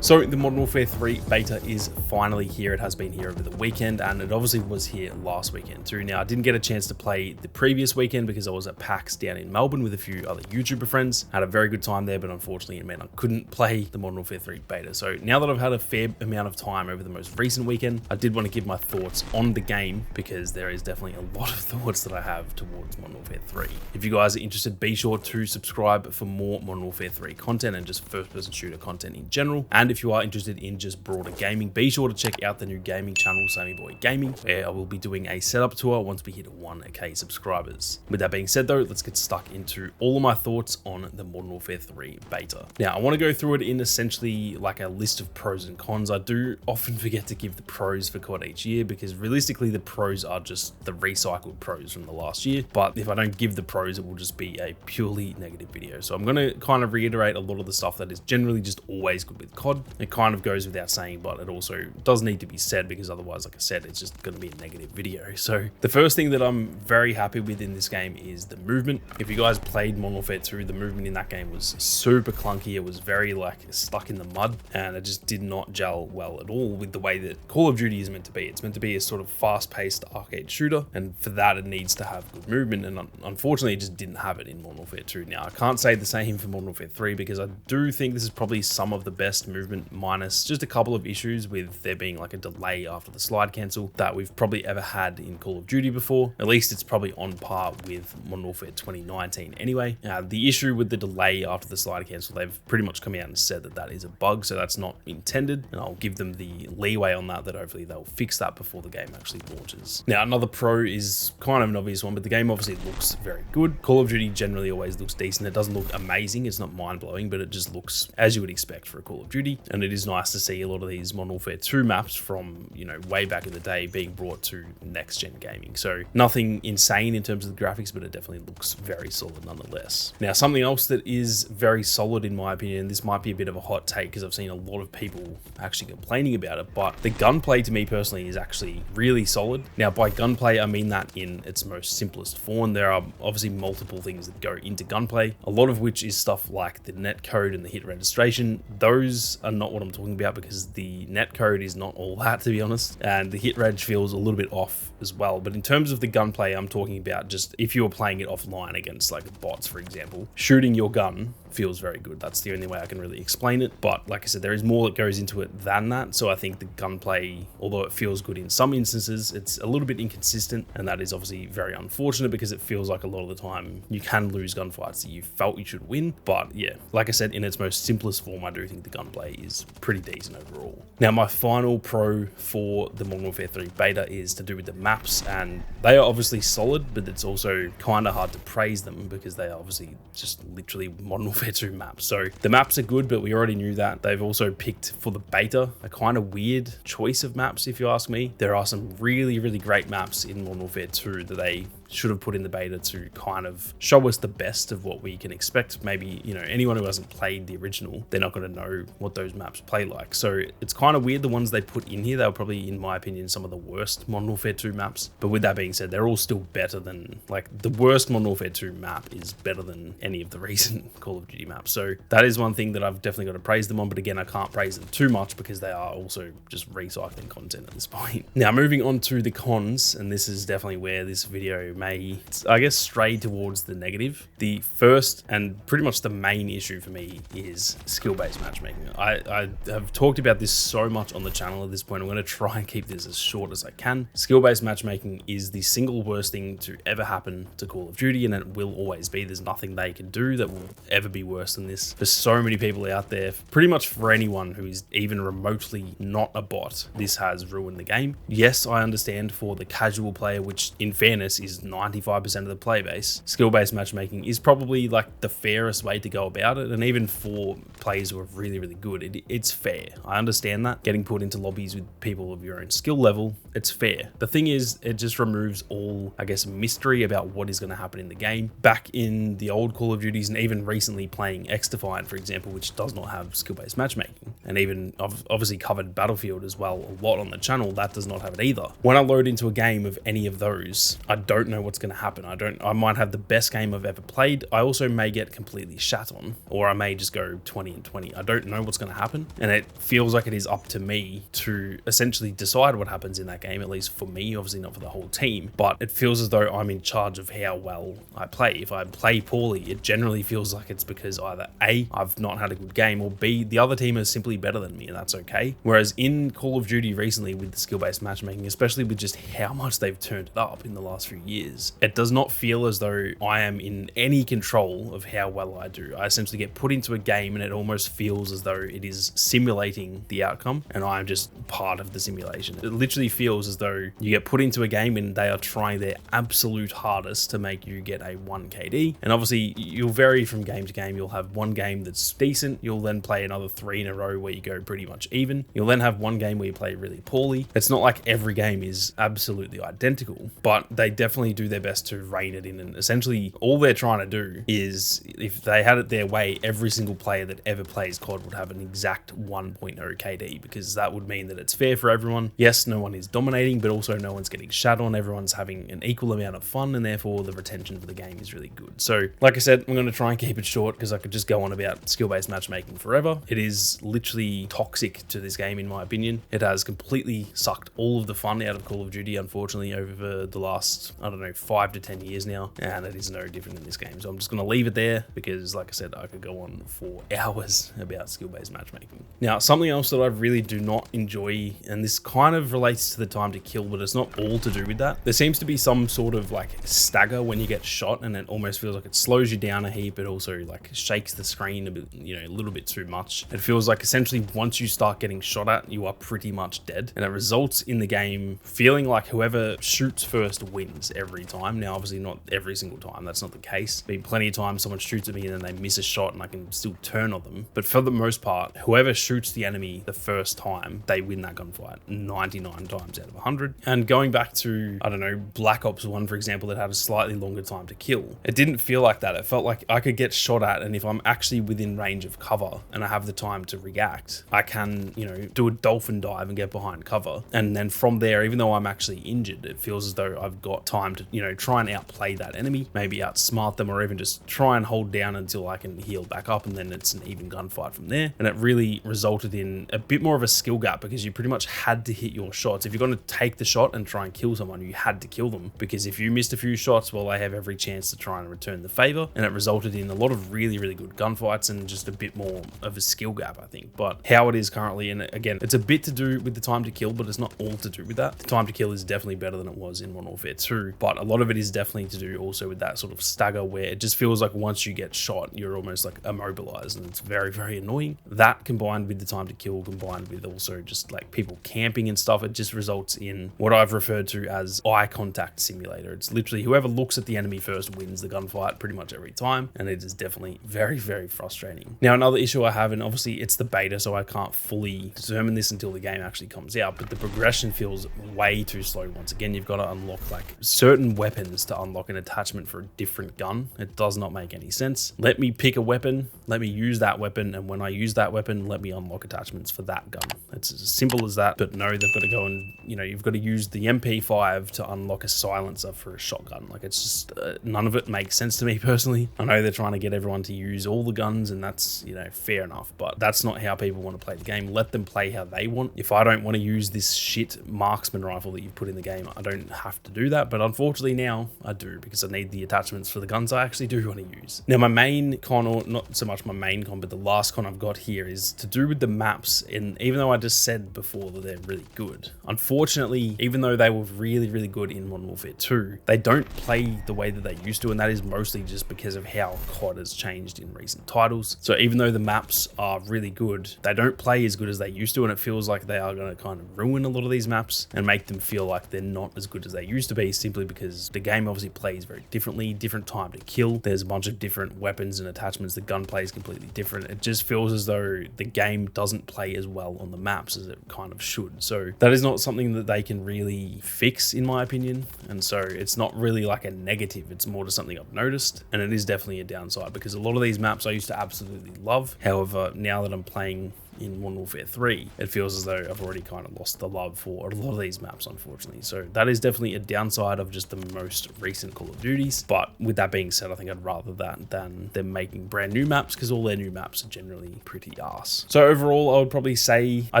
So the Modern Warfare 3 beta is finally here. It has been here over the weekend, and it obviously was here last weekend too. Now, I didn't get a chance to play the previous weekend because I was at PAX down in Melbourne with a few other YouTuber friends. I had a very good time there, but unfortunately it meant I couldn't play the Modern Warfare 3 beta. So now that I've had a fair amount of time over the most recent weekend, I did want to give my thoughts on the game because there is definitely a lot of thoughts that I have towards Modern Warfare 3. If you guys are interested, be sure to subscribe for more Modern Warfare 3 content and just first-person shooter content in general. And if you are interested in just broader gaming, be sure to check out the new gaming channel, Sammy Boy Gaming, where I will be doing a setup tour once we hit 1k subscribers. With that being said though, let's get stuck into all of my thoughts on the Modern Warfare 3 beta. Now, I want to go through it in essentially like a list of pros and cons. I do often forget to give the pros for COD each year because realistically the pros are just the recycled pros from the last year. But if I don't give the pros, it will just be a purely negative video. So I'm going to kind of reiterate a lot of the stuff that is generally just always good with COD. It kind of goes without saying, but it also does need to be said because otherwise, like I said, it's just going to be a negative video. So the first thing that I'm very happy with in this game is the movement. If you guys played Modern Warfare 2, the movement in that game was super clunky. It was very like stuck in the mud, and it just did not gel well at all with the way that Call of Duty is meant to be. It's meant to be a sort of fast-paced arcade shooter, and for that it needs to have good movement, and unfortunately it just didn't have it in Modern Warfare 2. Now, I can't say the same for Modern Warfare 3 because I do think this is probably some of the best movement, minus just a couple of issues with there being like a delay after the slide cancel that we've probably ever had in Call of Duty before. At least it's probably on par with Modern Warfare 2019 anyway. The issue with the delay after the slide cancel, they've pretty much come out and said that that is a bug, so that's not intended, and I'll give them the leeway on that hopefully they'll fix that before the game actually launches. Now, another pro is kind of an obvious one, but the game obviously looks very good. Call of Duty generally always looks decent. It doesn't look amazing, it's not mind-blowing, but it just looks as you would expect for a Call of Duty, and it is nice to see a lot of these Modern Warfare 2 maps from, you know, way back in the day being brought to next-gen gaming. So nothing insane in terms of the graphics, but it definitely looks very solid nonetheless. Now, something else that is very solid in my opinion, this might be a bit of a hot take because I've seen a lot of people actually complaining about it, but the gunplay to me personally is actually really solid. Now, by gunplay, I mean that in its most simplest form. There are obviously multiple things that go into gunplay, a lot of which is stuff like the net code and the hit registration. Those are not what I'm talking about because the net code is not all that, to be honest, and the hit reg feels a little bit off as well. But in terms of the gunplay, I'm talking about just if you were playing it offline against like bots, for example, shooting your gun feels very good. That's the only way I can really explain it. But like I said, there is more that goes into it than that. So I think the gunplay, although it feels good in some instances, it's a little bit inconsistent, and that is obviously very unfortunate because it feels like a lot of the time you can lose gunfights that you felt you should win. But yeah, like I said, in its most simplest form, I do think the gunplay is pretty decent overall. Now, my final pro for the Modern Warfare 3 beta is to do with the maps, and they are obviously solid, but it's also kind of hard to praise them because they are obviously just literally Modern Warfare 2 maps. So the maps are good, but we already knew that. They've also picked for the beta a kind of weird choice of maps, if you ask me. There are some really, really great maps in Modern Warfare 2 that they should have put in the beta to kind of show us the best of what we can expect. Maybe, you know, anyone who hasn't played the original, they're not going to know what those maps play like. So it's kind of weird the ones they put in here. They were probably, in my opinion, some of the worst Modern Warfare 2 maps. But with that being said, they're all still better than, like, the worst Modern Warfare 2 map is better than any of the recent Call of Duty maps. So that is one thing that I've definitely got to praise them on. But again, I can't praise them too much because they are also just recycling content at this point. Now, moving on to the cons, and this is definitely where this video may, I guess, stray towards the negative. The first and pretty much the main issue for me is skill-based matchmaking. I have talked about this so much on the channel at this point. I'm going to try and keep this as short as I can. Skill-based matchmaking is the single worst thing to ever happen to Call of Duty, and it will always be. There's nothing they can do that will ever be worse than this. For so many people out there, pretty much for anyone who is even remotely not a bot, this has ruined the game. Yes, I understand for the casual player, which in fairness is 95% of the player base, skill-based matchmaking is probably like the fairest way to go about it. And even for players who are really, really good, it's fair. I understand that. Getting put into lobbies with people of your own skill level, it's fair. The thing is, it just removes all, I guess, mystery about what is going to happen in the game. Back in the old Call of Duties, and even recently playing X-Defiant, for example, which does not have skill-based matchmaking, and even I've obviously covered Battlefield as well a lot on the channel, that does not have it either. When I load into a game of any of those, I don't know know what's going to happen. I might have the best game I've ever played. I also may get completely shat on, or I may just go 20 and 20. I don't know what's going to happen. And it feels like it is up to me to essentially decide what happens in that game, at least for me, obviously not for the whole team, but it feels as though I'm in charge of how well I play. If I play poorly, it generally feels like it's because either A, I've not had a good game, or B, the other team is simply better than me, and that's okay. Whereas in Call of Duty recently, with the skill-based matchmaking, especially with just how much they've turned it up in the last few years, it does not feel as though I am in any control of how well I do. I essentially get put into a game and it almost feels as though it is simulating the outcome and I'm just part of the simulation. It literally feels as though you get put into a game and they are trying their absolute hardest to make you get a 1 KD. And obviously you'll vary from game to game. You'll have one game that's decent. You'll then play another 3 in a row where you go pretty much even. You'll then have one game where you play really poorly. It's not like every game is absolutely identical, but they definitely do their best to rein it in. And essentially all they're trying to do is, if they had it their way, every single player that ever plays COD would have an exact 1.0 KD, because that would mean that it's fair for everyone. Yes, no one is dominating, but also no one's getting shat on. Everyone's having an equal amount of fun, and therefore the retention for the game is really good. So like I said, I'm going to try and keep it short because I could just go on about skill-based matchmaking forever. It is literally toxic to this game in my opinion. It has completely sucked all of the fun out of Call of Duty, unfortunately, over the last, I don't know, 5 to 10 years now, and it is no different in this game. So I'm just going to leave it there because, like I said, I could go on for hours about skill-based matchmaking. Now, something else that I really do not enjoy, and this kind of relates to the time to kill, but it's not all to do with that. There seems to be some sort of like stagger when you get shot, and it almost feels like it slows you down a heap. It also like shakes the screen a bit, a little bit too much. It feels like essentially once you start getting shot at, you are pretty much dead, and it results in the game feeling like whoever shoots first wins every time. Now, obviously not every single time, that's not the case. There's been plenty of times someone shoots at me and then they miss a shot and I can still turn on them. But for the most part, whoever shoots the enemy the first time, they win that gunfight 99 times out of 100. And going back to, I don't know, Black Ops 1, for example, that had a slightly longer time to kill, it didn't feel like that. It felt like I could get shot at, and if I'm actually within range of cover and I have the time to react, I can, do a dolphin dive and get behind cover. And then from there, even though I'm actually injured, it feels as though I've got time to, try and outplay that enemy, maybe outsmart them, or even just try and hold down until I can heal back up, and then it's an even gunfight from there. And it really resulted in a bit more of a skill gap because you pretty much had to hit your shots. If you're going to take the shot and try and kill someone, you had to kill them, because if you missed a few shots, well, they have every chance to try and return the favor. And it resulted in a lot of really, really good gunfights and just a bit more of a skill gap, I think. But how it is currently, and again, it's a bit to do with the time to kill, but it's not all to do with that. The time to kill is definitely better than it was in Modern Warfare 2, but a lot of it is definitely to do also with that sort of stagger where it just feels like once you get shot, you're almost like immobilized, and it's very, very annoying. That combined with the time to kill, combined with also just like people camping and stuff, it just results in what I've referred to as eye contact simulator. It's literally whoever looks at the enemy first wins the gunfight pretty much every time, and it is definitely very, very frustrating. Now, another issue I have, and obviously it's the beta, so I can't fully determine this until the game actually comes out, but the progression feels way too slow. Once again, you've got to unlock like certain weapons to unlock an attachment for a different gun. It does not make any sense. Let me pick a weapon, let me use that weapon, and when I use that weapon, let me unlock attachments for that gun. It's as simple as that. But no, they've got to go and, you've got to use the MP5 to unlock a silencer for a shotgun. Like, it's just none of it makes sense to me personally. I know they're trying to get everyone to use all the guns, and that's, fair enough, but that's not how people want to play the game. Let them play how they want. If I don't want to use this shit marksman rifle that you've put in the game, I don't have to do that. But unfortunately now I do, because I need the attachments for the guns I actually do want to use. Now, my main con, or not so much my main con, but the last con I've got here is to do with the maps. And even though I just said before that they're really good, unfortunately, even though they were really, really good in Modern Warfare 2, they don't play the way that they used to, and that is mostly just because of how COD has changed in recent titles. So even though the maps are really good, they don't play as good as they used to, and it feels like they are going to kind of ruin a lot of these maps and make them feel like they're not as good as they used to be, simply because the game obviously plays very differently, different time to kill. There's a bunch of different weapons and attachments. The gunplay is completely different. It just feels as though the game doesn't play as well on the maps as it kind of should. So that is not something that they can really fix, in my opinion. And so it's not really like a negative. It's more to something I've noticed, and it is definitely a downside, because a lot of these maps I used to absolutely love. However, now that I'm playing in Modern Warfare 3, it feels as though I've already kind of lost the love for a lot of these maps, unfortunately. So that is definitely a downside of just the most recent Call of Duties. But with that being said, I think I'd rather that than them making brand new maps, because all their new maps are generally pretty arse. So overall, I would probably say I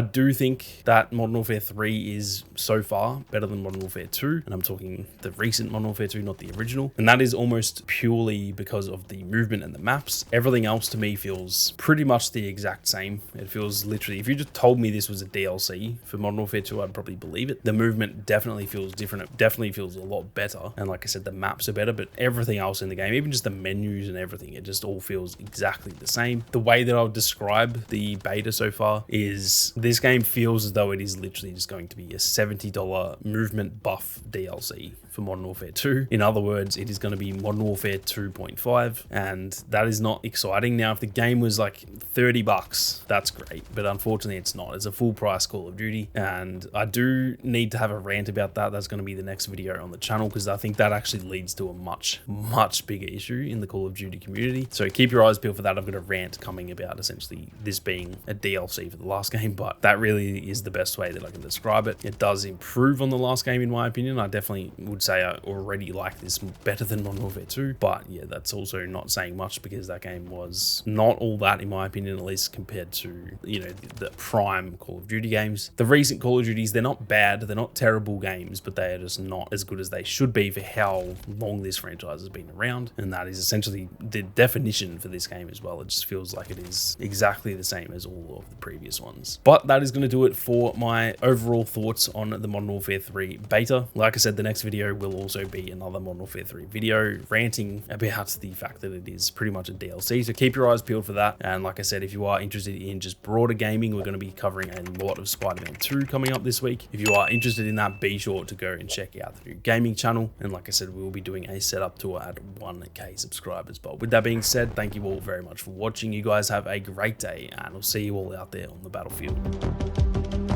do think that Modern Warfare 3 is so far better than Modern Warfare 2. And I'm talking the recent Modern Warfare 2, not the original. And that is almost purely because of the movement and the maps. Everything else to me feels pretty much the exact same. It feels literally, if you just told me this was a DLC for Modern Warfare 2, I'd probably believe it. The movement definitely feels different. It definitely feels a lot better. And like I said, the maps are better, but everything else in the game, even just the menus and everything, it just all feels exactly the same. The way that I would describe the beta so far is this game feels as though it is literally just going to be a $70 movement buff DLC for Modern Warfare 2. In other words, it is going to be Modern Warfare 2.5, and that is not exciting. Now, if the game was like $30, that's great, but unfortunately it's not. It's a full price Call of Duty, and I do need to have a rant about that. That's going to be the next video on the channel, because I think that actually leads to a much bigger issue in the Call of Duty community. So keep your eyes peeled for that. I've got a rant coming about essentially this being a DLC for the last game, but that really is the best way that I can describe it. It does improve on the last game, in my opinion. I definitely would say I already like this better than Modern Warfare 2, but yeah, that's also not saying much, because that game was not all that, in my opinion, at least compared to, you know, the prime Call of Duty games. The recent Call of Duties, they're not bad, they're not terrible games, but they are just not as good as they should be for how long this franchise has been around, and that is essentially the definition for this game as well. It just feels like it is exactly the same as all of the previous ones. But that is going to do it for my overall thoughts on the Modern Warfare 3 beta. Like I said, the next video will also be another Modern Warfare 3 video ranting about the fact that it is pretty much a DLC, so keep your eyes peeled for that. And like I said, if you are interested in just broader gaming, we're going to be covering a lot of Spider-Man 2 coming up this week. If you are interested in that, be sure to go and check out the new gaming channel. And like I said, we will be doing a setup tour at 1K subscribers. But with that being said, thank you all very much for watching. You guys have a great day, and I'll see you all out there on the battlefield.